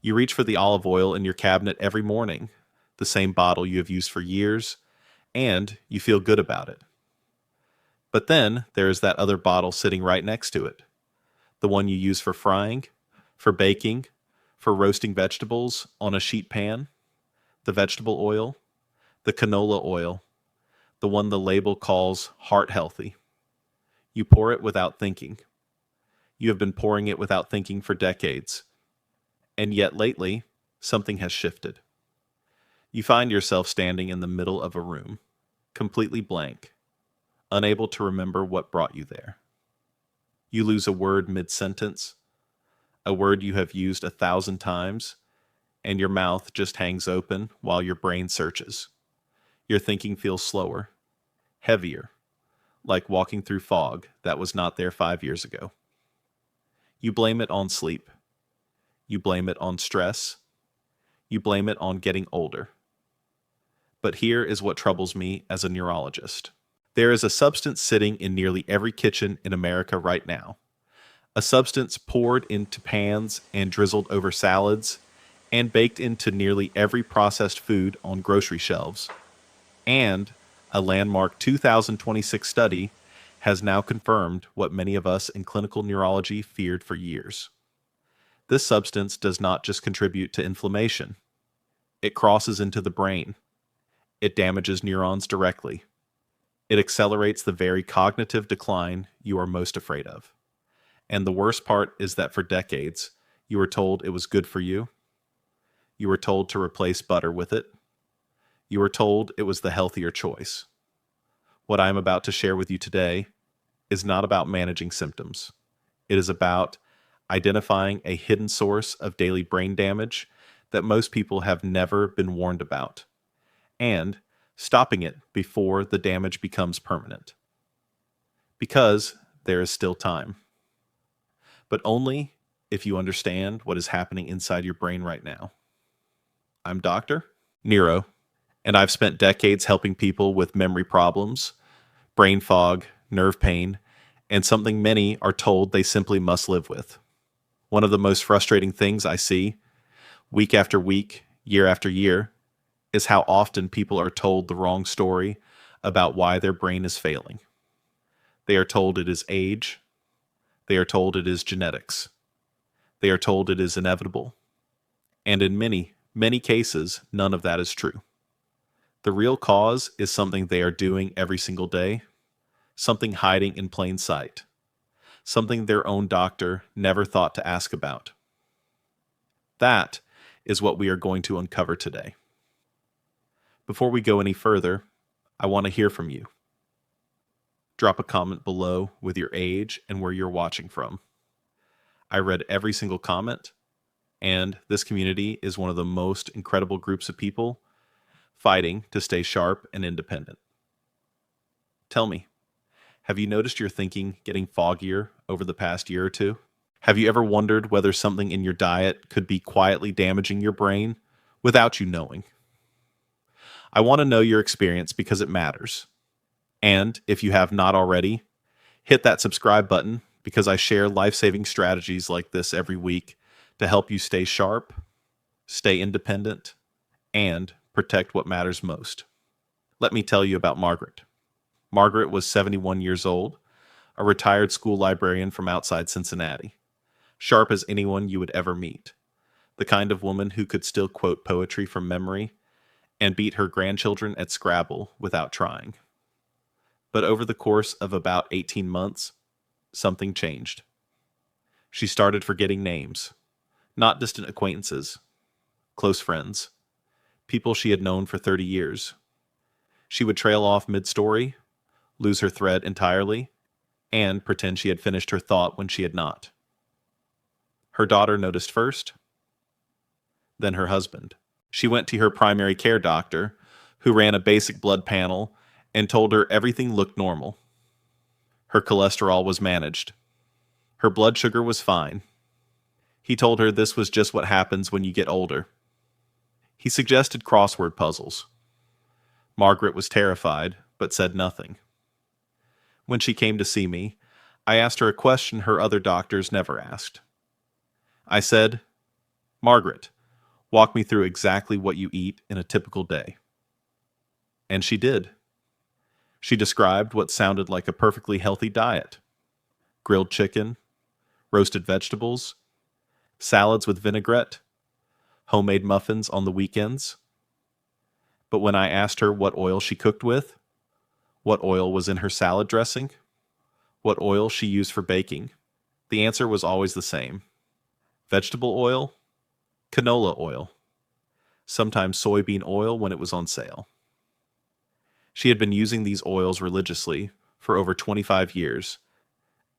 You reach for the olive oil in your cabinet every morning, the same bottle you have used for years, and you feel good about it. But then there is that other bottle sitting right next to it, the one you use for frying, for baking, for roasting vegetables on a sheet pan, the vegetable oil, the canola oil, the one the label calls heart healthy. You pour it without thinking. You have been pouring it without thinking for decades. And yet lately, something has shifted. You find yourself standing in the middle of a room, completely blank, unable to remember what brought you there. You lose a word mid-sentence, a word you have used 1,000 times, and your mouth just hangs open while your brain searches. Your thinking feels slower, heavier, like walking through fog that was not there 5 years ago. You blame it on sleep. You blame it on stress. You blame it on getting older. But here is what troubles me as a neurologist. There is a substance sitting in nearly every kitchen in America right now. A substance poured into pans and drizzled over salads and baked into nearly every processed food on grocery shelves. And a landmark 2026 study has now confirmed what many of us in clinical neurology feared for years. This substance does not just contribute to inflammation. It crosses into the brain. It damages neurons directly. It accelerates the very cognitive decline you are most afraid of. And the worst part is that for decades, you were told it was good for you. You were told to replace butter with it. You were told it was the healthier choice. What I am about to share with you today is not about managing symptoms. It is about identifying a hidden source of daily brain damage that most people have never been warned about, and stopping it before the damage becomes permanent. Because there is still time. But only if you understand what is happening inside your brain right now. I'm Dr. Neuro, and I've spent decades helping people with memory problems, brain fog, nerve pain, and something many are told they simply must live with. One of the most frustrating things I see, week after week, year after year, is how often people are told the wrong story about why their brain is failing. They are told it is age. They are told it is genetics. They are told it is inevitable. And in many, many cases, none of that is true. The real cause is something they are doing every single day, something hiding in plain sight, something their own doctor never thought to ask about. That is what we are going to uncover today. Before we go any further, I want to hear from you. Drop a comment below with your age and where you're watching from. I read every single comment, and this community is one of the most incredible groups of people fighting to stay sharp and independent. Tell me, have you noticed your thinking getting foggier over the past year or two? Have you ever wondered whether something in your diet could be quietly damaging your brain without you knowing? I want to know your experience because it matters. And if you have not already, hit that subscribe button because I share life-saving strategies like this every week to help you stay sharp, stay independent, and protect what matters most. Let me tell you about Margaret. Margaret was 71 years old, a retired school librarian from outside Cincinnati, sharp as anyone you would ever meet, the kind of woman who could still quote poetry from memory and beat her grandchildren at Scrabble without trying. But over the course of about 18 months, something changed. She started forgetting names, not distant acquaintances, close friends, people she had known for 30 years. She would trail off mid-story, lose her thread entirely, and pretend she had finished her thought when she had not. Her daughter noticed first, then her husband. She went to her primary care doctor, who ran a basic blood panel and told her everything looked normal. Her cholesterol was managed. Her blood sugar was fine. He told her this was just what happens when you get older. He suggested crossword puzzles. Margaret was terrified, but said nothing. When she came to see me, I asked her a question her other doctors never asked. I said, Margaret, walk me through exactly what you eat in a typical day. And she did. She described what sounded like a perfectly healthy diet: grilled chicken, roasted vegetables, salads with vinaigrette, homemade muffins on the weekends. But when I asked her what oil she cooked with, what oil was in her salad dressing, what oil she used for baking, the answer was always the same: vegetable oil, canola oil, sometimes soybean oil when it was on sale. She had been using these oils religiously for over 25 years,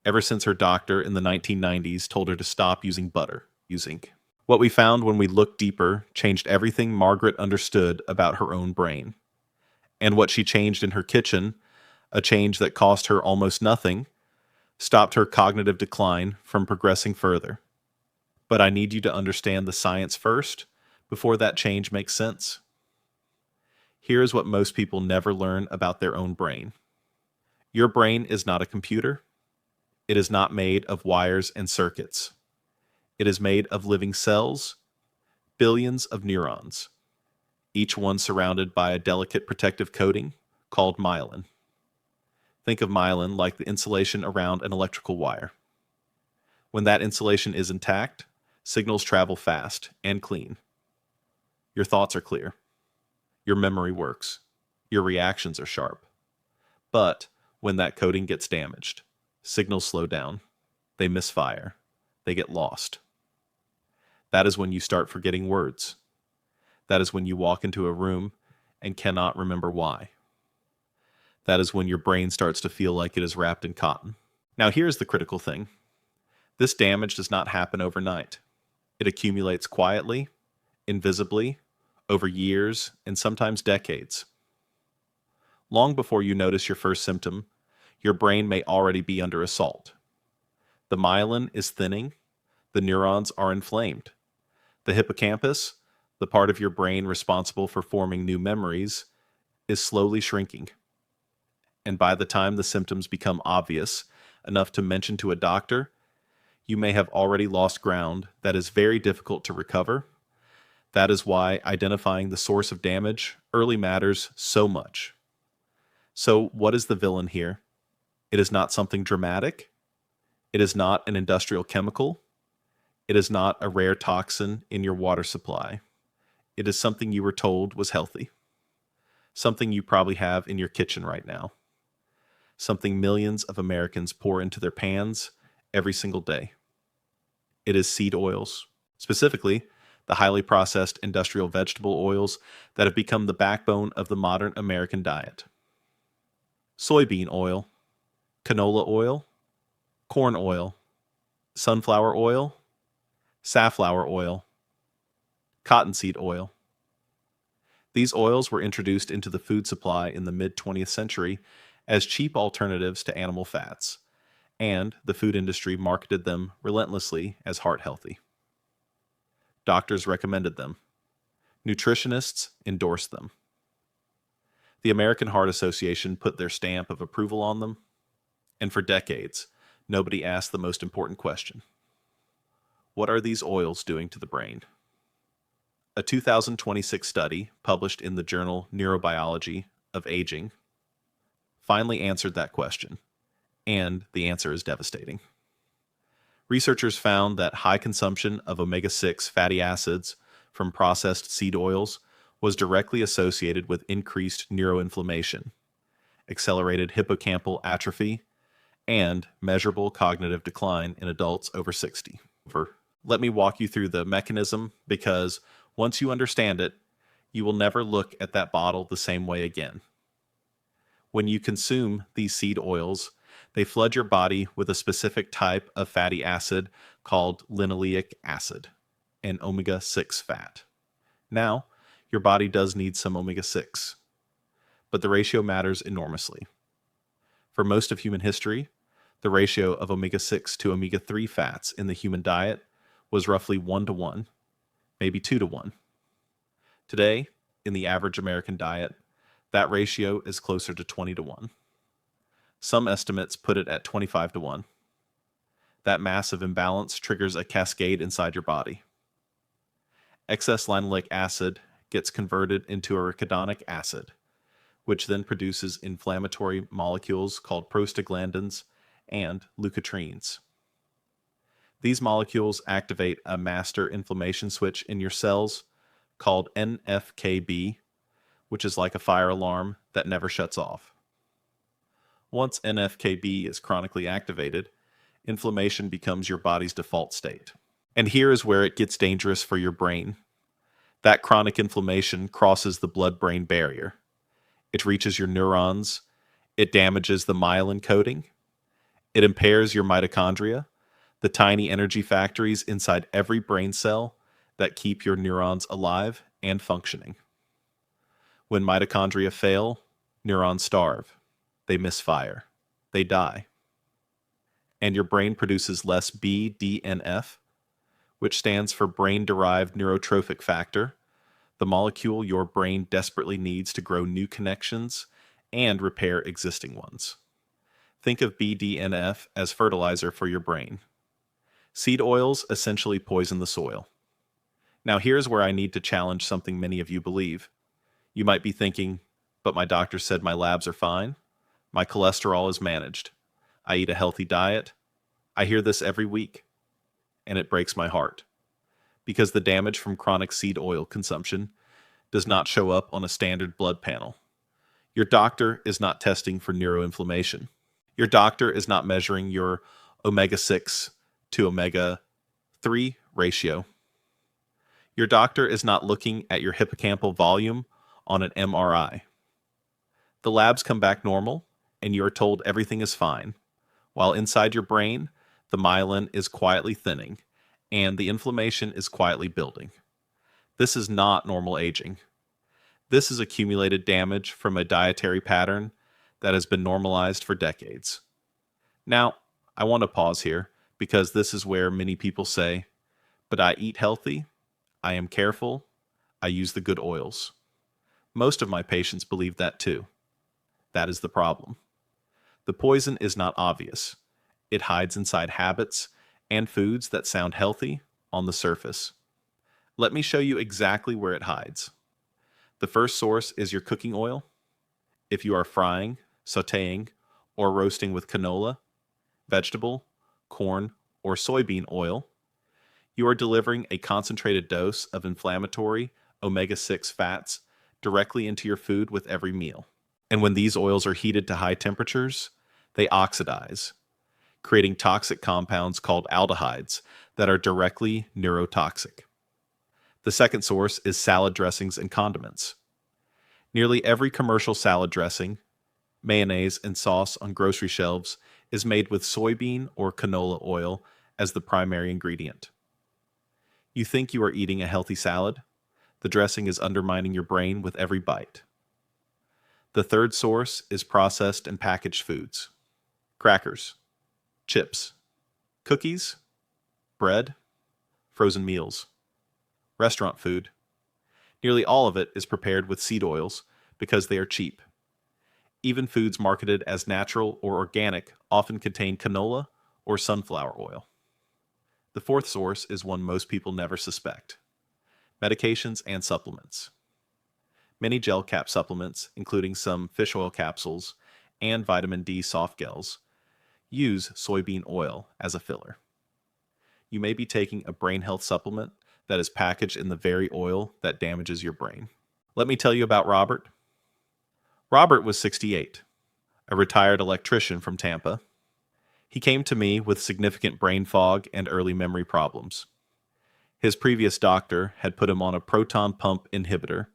ever since her doctor in the 1990s told her to stop using butter, using. What we found when we looked deeper changed everything Margaret understood about her own brain. And what she changed in her kitchen, a change that cost her almost nothing, stopped her cognitive decline from progressing further. But I need you to understand the science first before that change makes sense. Here is what most people never learn about their own brain. Your brain is not a computer. It is not made of wires and circuits. It is made of living cells, billions of neurons, each one surrounded by a delicate protective coating called myelin. Think of myelin like the insulation around an electrical wire. When that insulation is intact, signals travel fast and clean. Your thoughts are clear. Your memory works. Your reactions are sharp. But when that coating gets damaged, signals slow down. They misfire. They get lost. That is when you start forgetting words. That is when you walk into a room and cannot remember why. That is when your brain starts to feel like it is wrapped in cotton. Now here's the critical thing. This damage does not happen overnight. It accumulates quietly, invisibly, over years and sometimes decades. Long before you notice your first symptom, your brain may already be under assault. The myelin is thinning. The neurons are inflamed. The hippocampus, the part of your brain responsible for forming new memories, is slowly shrinking. And by the time the symptoms become obvious enough to mention to a doctor, you may have already lost ground that is very difficult to recover. That is why identifying the source of damage early matters so much. So, what is the villain here? It is not something dramatic. It is not an industrial chemical. It is not a rare toxin in your water supply. It is something you were told was healthy. Something you probably have in your kitchen right now. Something millions of Americans pour into their pans every single day. It is seed oils, specifically the highly processed industrial vegetable oils that have become the backbone of the modern American diet. Soybean oil, canola oil, corn oil, sunflower oil, safflower oil, cottonseed oil. These oils were introduced into the food supply in the mid-20th century as cheap alternatives to animal fats, and the food industry marketed them relentlessly as heart healthy. Doctors recommended them. Nutritionists endorsed them. The American Heart Association put their stamp of approval on them, and for decades, nobody asked the most important question. What are these oils doing to the brain? A 2026 study published in the journal Neurobiology of Aging finally answered that question, and the answer is devastating. Researchers found that high consumption of omega-6 fatty acids from processed seed oils was directly associated with increased neuroinflammation, accelerated hippocampal atrophy, and measurable cognitive decline in adults over 60. Let me walk you through the mechanism, because once you understand it, you will never look at that bottle the same way again. When you consume these seed oils, they flood your body with a specific type of fatty acid called linoleic acid, an omega-6 fat. Now, your body does need some omega-6, but the ratio matters enormously. For most of human history, the ratio of omega-6 to omega-3 fats in the human diet was roughly 1-to-1, maybe 2-to-1. Today, in the average American diet, that ratio is closer to 20-to-1. Some estimates put it at 25-to-1. That massive imbalance triggers a cascade inside your body. Excess linoleic acid gets converted into arachidonic acid, which then produces inflammatory molecules called prostaglandins and leukotrienes. These molecules activate a master inflammation switch in your cells called NFKB, which is like a fire alarm that never shuts off. Once NFKB is chronically activated, inflammation becomes your body's default state. And here is where it gets dangerous for your brain. That chronic inflammation crosses the blood-brain barrier. It reaches your neurons, it damages the myelin coating, it impairs your mitochondria, the tiny energy factories inside every brain cell that keep your neurons alive and functioning. When mitochondria fail, neurons starve. They misfire. They die. And your brain produces less BDNF, which stands for brain-derived neurotrophic factor, the molecule your brain desperately needs to grow new connections and repair existing ones. Think of BDNF as fertilizer for your brain. Seed oils essentially poison the soil. Now here's where I need to challenge something many of you believe. You might be thinking, but my doctor said my labs are fine. My cholesterol is managed. I eat a healthy diet. I hear this every week, and it breaks my heart. Because the damage from chronic seed oil consumption does not show up on a standard blood panel. Your doctor is not testing for neuroinflammation. Your doctor is not measuring your omega-6 to omega-3 ratio. Your doctor is not looking at your hippocampal volume on an MRI. The labs come back normal, and you are told everything is fine, while inside your brain, the myelin is quietly thinning, and the inflammation is quietly building. This is not normal aging. This is accumulated damage from a dietary pattern that has been normalized for decades. Now, I want to pause here because this is where many people say, but I eat healthy, I am careful, I use the good oils. Most of my patients believe that too. That is the problem. The poison is not obvious. It hides inside habits and foods that sound healthy on the surface. Let me show you exactly where it hides. The first source is your cooking oil. If you are frying, sautéing, or roasting with canola, vegetable, corn, or soybean oil, you are delivering a concentrated dose of inflammatory omega-6 fats directly into your food with every meal. And when these oils are heated to high temperatures, they oxidize, creating toxic compounds called aldehydes that are directly neurotoxic. The second source is salad dressings and condiments. Nearly every commercial salad dressing, mayonnaise, and sauce on grocery shelves is made with soybean or canola oil as the primary ingredient. You think you are eating a healthy salad? The dressing is undermining your brain with every bite. The third source is processed and packaged foods. Crackers, chips, cookies, bread, frozen meals, restaurant food. Nearly all of it is prepared with seed oils because they are cheap. Even foods marketed as natural or organic often contain canola or sunflower oil. The fourth source is one most people never suspect: medications and supplements. Many gel cap supplements, including some fish oil capsules and vitamin D soft gels, use soybean oil as a filler. You may be taking a brain health supplement that is packaged in the very oil that damages your brain. Let me tell you about Robert. Robert was 68, a retired electrician from Tampa. He came to me with significant brain fog and early memory problems. His previous doctor had put him on a proton pump inhibitor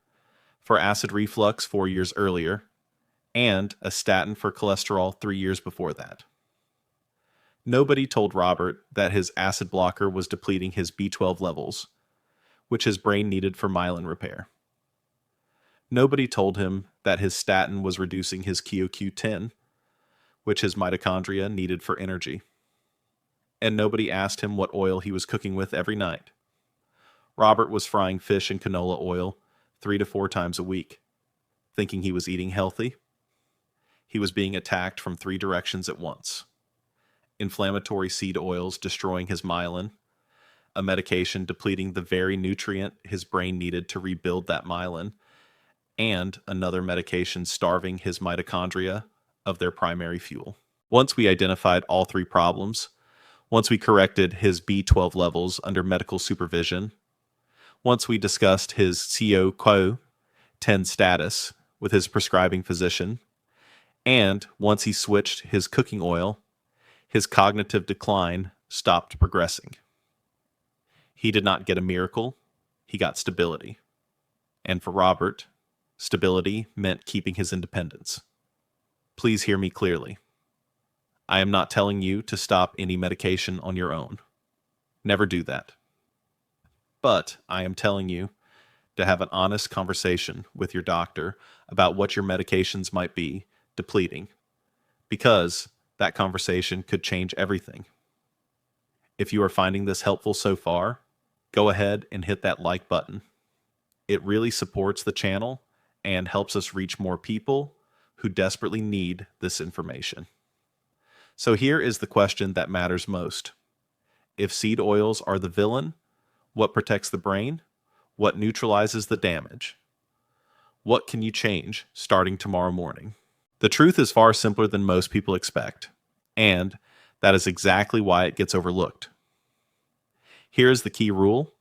for acid reflux 4 years earlier, and a statin for cholesterol 3 years before that. Nobody told Robert that his acid blocker was depleting his B12 levels, which his brain needed for myelin repair. Nobody told him that his statin was reducing his QOQ10, which his mitochondria needed for energy. And nobody asked him what oil he was cooking with every night. Robert was frying fish in canola oil 3 to 4 times a week, thinking he was eating healthy. He was being attacked from 3 directions at once: inflammatory seed oils destroying his myelin, a medication depleting the very nutrient his brain needed to rebuild that myelin, and another medication starving his mitochondria of their primary fuel. Once we identified all three problems, once we corrected his B12 levels under medical supervision, once we discussed his CO-10 status with his prescribing physician, and once he switched his cooking oil, his cognitive decline stopped progressing. He did not get a miracle, he got stability. And for Robert, stability meant keeping his independence. Please hear me clearly. I am not telling you to stop any medication on your own. Never do that. But I am telling you to have an honest conversation with your doctor about what your medications might be depleting, because that conversation could change everything. If you are finding this helpful so far, go ahead and hit that like button. It really supports the channel and helps us reach more people who desperately need this information. So here is the question that matters most. If seed oils are the villain, what protects the brain? What neutralizes the damage? What can you change starting tomorrow morning? The truth is far simpler than most people expect, and that is exactly why it gets overlooked. Here is the key rule,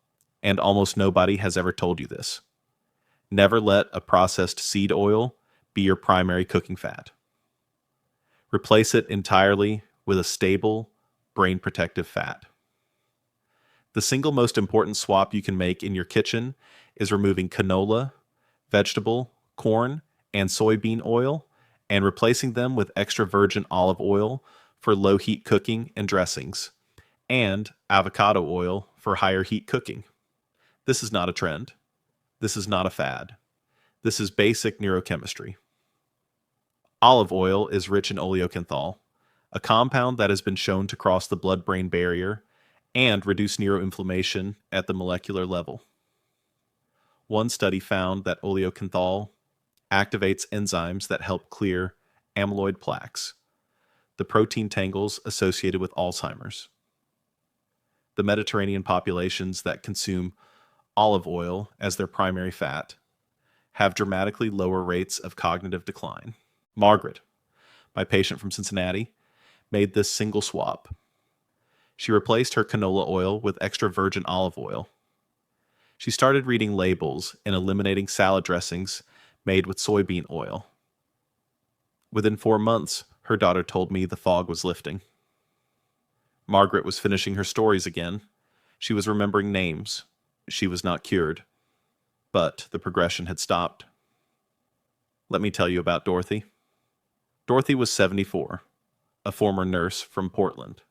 and almost nobody has ever told you this. Never let a processed seed oil be your primary cooking fat. Replace it entirely with a stable, brain-protective fat. The single most important swap you can make in your kitchen is removing canola, vegetable, corn, and soybean oil and replacing them with extra virgin olive oil for low-heat cooking and dressings, and avocado oil for higher heat cooking. This is not a trend. This is not a fad. This is basic neurochemistry. Olive oil is rich in oleocanthal, a compound that has been shown to cross the blood-brain barrier and reduce neuroinflammation at the molecular level. One study found that oleocanthal activates enzymes that help clear amyloid plaques, the protein tangles associated with Alzheimer's. The Mediterranean populations that consume olive oil as their primary fat have dramatically lower rates of cognitive decline. Margaret, my patient from Cincinnati, made this single swap. She replaced her canola oil with extra virgin olive oil. She started reading labels and eliminating salad dressings made with soybean oil. Within 4 months, her daughter told me the fog was lifting. Margaret was finishing her stories again. She was remembering names. She was not cured, but the progression had stopped. Let me tell you about Dorothy. Dorothy was 74, a former nurse from Portland.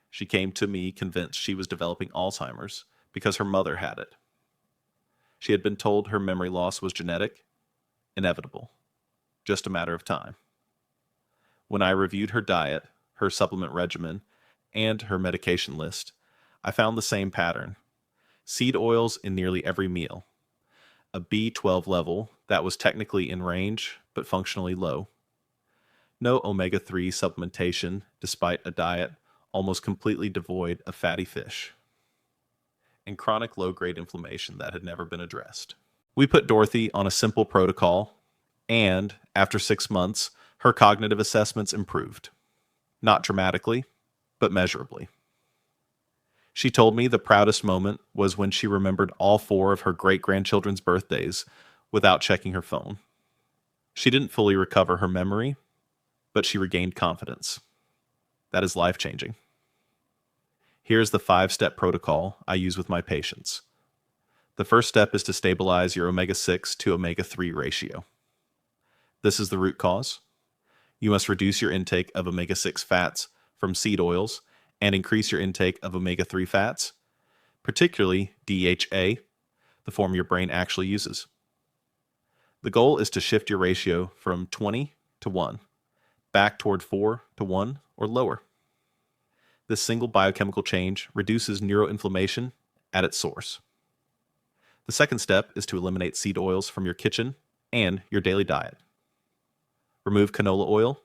She came to me convinced she was developing Alzheimer's because her mother had it. She had been told her memory loss was genetic, inevitable, just a matter of time. When I reviewed her diet, her supplement regimen, and her medication list, I found the same pattern. Seed oils in nearly every meal. A B12 level that was technically in range, but functionally low. No omega-3 supplementation, despite a diet almost completely devoid of fatty fish. And chronic low-grade inflammation that had never been addressed. We put Dorothy on a simple protocol, and after 6 months, her cognitive assessments improved. Not dramatically, but measurably. She told me the proudest moment was when she remembered all 4 of her great-grandchildren's birthdays without checking her phone. She didn't fully recover her memory, but she regained confidence. That is life-changing. Here's the 5-step protocol I use with my patients. The first step is to stabilize your omega-6 to omega-3 ratio. This is the root cause. You must reduce your intake of omega-6 fats from seed oils and increase your intake of omega-3 fats, particularly DHA, the form your brain actually uses. The goal is to shift your ratio from 20 to 1, back toward 4 to 1 or lower. This single biochemical change reduces neuroinflammation at its source. The second step is to eliminate seed oils from your kitchen and your daily diet. Remove canola oil,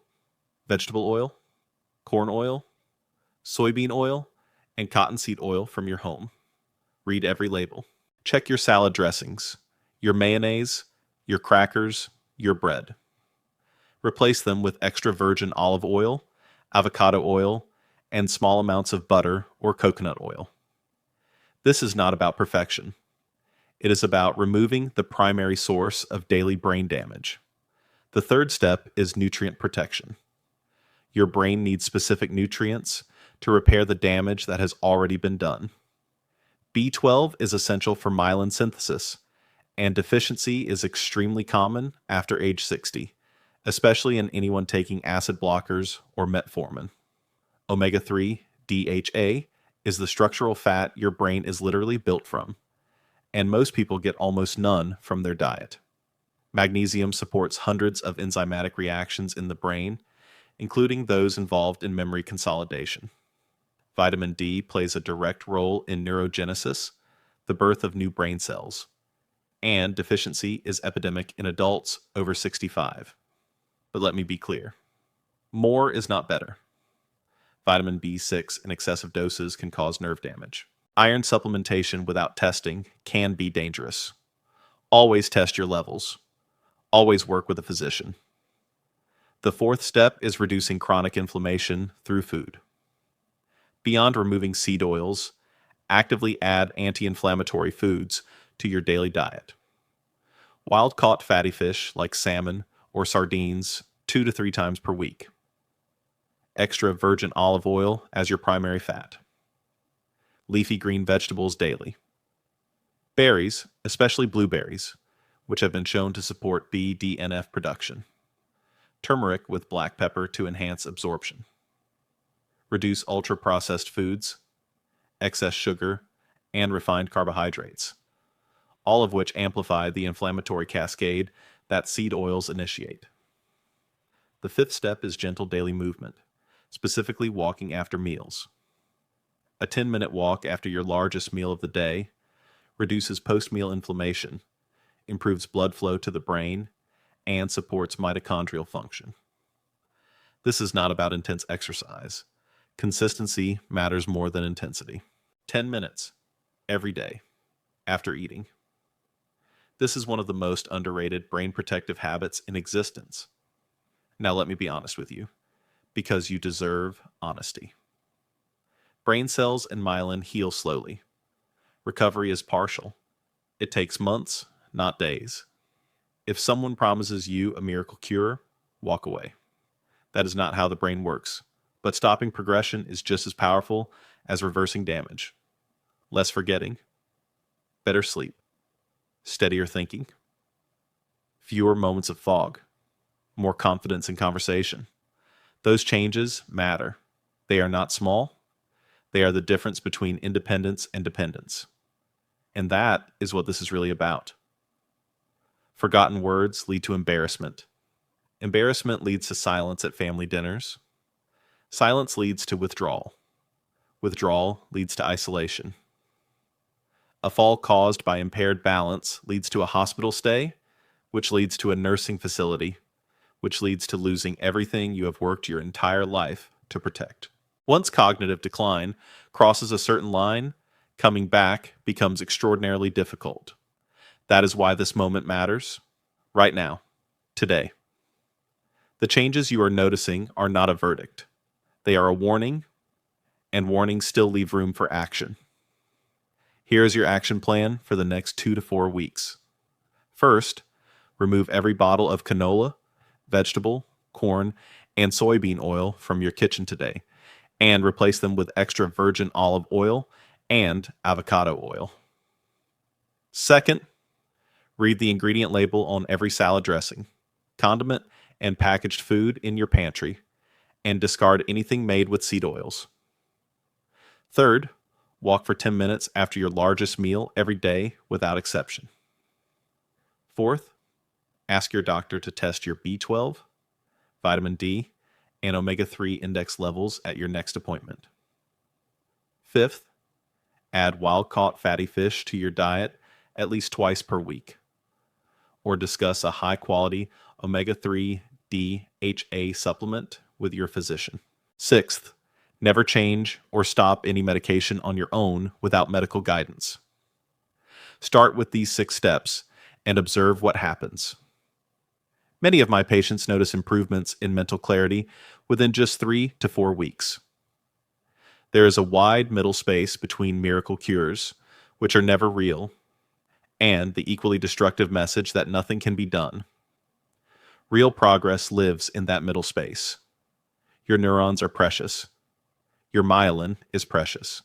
vegetable oil, corn oil, soybean oil, and cottonseed oil from your home. Read every label. Check your salad dressings, your mayonnaise, your crackers, your bread. Replace them with extra virgin olive oil, avocado oil, and small amounts of butter or coconut oil. This is not about perfection. It is about removing the primary source of daily brain damage. The third step is nutrient protection. Your brain needs specific nutrients to repair the damage that has already been done. B12 is essential for myelin synthesis, and deficiency is extremely common after age 60, especially in anyone taking acid blockers or metformin. Omega-3, DHA, is the structural fat your brain is literally built from, and most people get almost none from their diet. Magnesium supports hundreds of enzymatic reactions in the brain, including those involved in memory consolidation. Vitamin D plays a direct role in neurogenesis, the birth of new brain cells, and deficiency is epidemic in adults over 65. But let me be clear. More is not better. Vitamin B6 in excessive doses can cause nerve damage. Iron supplementation without testing can be dangerous. Always test your levels. Always work with a physician. The fourth step is reducing chronic inflammation through food. Beyond removing seed oils, actively add anti-inflammatory foods to your daily diet. Wild-caught fatty fish like salmon or sardines 2 to 3 times per week. Extra virgin olive oil as your primary fat. Leafy green vegetables daily. Berries, especially blueberries, which have been shown to support BDNF production. Turmeric with black pepper to enhance absorption. Reduce ultra-processed foods, excess sugar, and refined carbohydrates, all of which amplify the inflammatory cascade that seed oils initiate. The fifth step is gentle daily movement, specifically walking after meals. A 10-minute walk after your largest meal of the day reduces post-meal inflammation, improves blood flow to the brain, and supports mitochondrial function. This is not about intense exercise. Consistency matters more than intensity. 10 minutes every day after eating. This is one of the most underrated brain protective habits in existence. Now let me be honest with you, because you deserve honesty. Brain cells and myelin heal slowly. Recovery is partial. It takes months, not days. If someone promises you a miracle cure, walk away. That is not how the brain works. But stopping progression is just as powerful as reversing damage. Less forgetting, better sleep, steadier thinking, fewer moments of fog, more confidence in conversation. Those changes matter. They are not small. They are the difference between independence and dependence. And that is what this is really about. Forgotten words lead to embarrassment. Embarrassment leads to silence at family dinners. Silence leads to withdrawal. Withdrawal leads to isolation. A fall caused by impaired balance leads to a hospital stay, which leads to a nursing facility, which leads to losing everything you have worked your entire life to protect. Once cognitive decline crosses a certain line, coming back becomes extraordinarily difficult. That is why this moment matters. Right now. Today. The changes you are noticing are not a verdict. They are a warning, and warnings still leave room for action. Here is your action plan for the next 2 to 4 weeks. First, remove every bottle of canola, vegetable, corn, and soybean oil from your kitchen today, and replace them with extra virgin olive oil and avocado oil. Second, read the ingredient label on every salad dressing, condiment, and packaged food in your pantry, and discard anything made with seed oils. Third, walk for 10 minutes after your largest meal every day without exception. Fourth, ask your doctor to test your B12, vitamin D, and omega-3 index levels at your next appointment. Fifth, add wild-caught fatty fish to your diet at least twice per week, or discuss a high-quality omega-3 DHA supplement with your physician. Sixth, Never change or stop any medication on your own without medical guidance. Start with these 6 steps and observe what happens. Many of my patients notice improvements in mental clarity within just 3 to 4 weeks. There is a wide middle space between miracle cures, which are never real, and the equally destructive message that nothing can be done. Real progress lives in that middle space. Your neurons are precious. Your myelin is precious.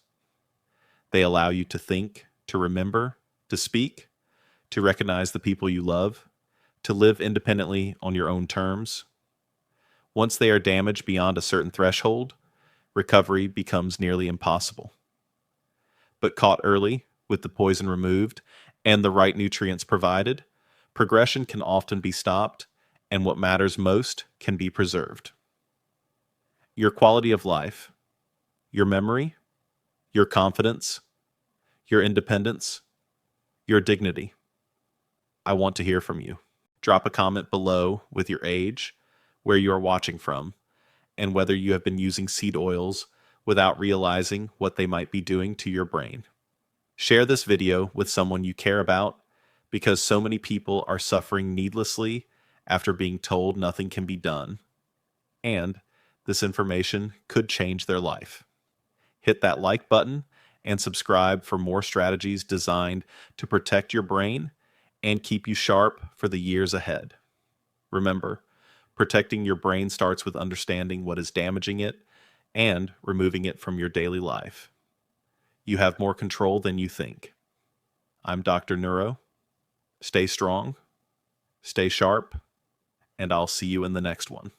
They allow you to think, to remember, to speak, to recognize the people you love, to live independently on your own terms. Once they are damaged beyond a certain threshold, recovery becomes nearly impossible. But caught early, with the poison removed and the right nutrients provided, progression can often be stopped, and what matters most can be preserved. Your quality of life, your memory, your confidence, your independence, your dignity. I want to hear from you. Drop a comment below with your age, where you are watching from, and whether you have been using seed oils without realizing what they might be doing to your brain. Share this video with someone you care about, because so many people are suffering needlessly after being told nothing can be done, and this information could change their life. Hit that like button and subscribe for more strategies designed to protect your brain and keep you sharp for the years ahead. Remember, protecting your brain starts with understanding what is damaging it and removing it from your daily life. You have more control than you think. I'm Dr. Neuro. Stay strong, stay sharp, and I'll see you in the next one.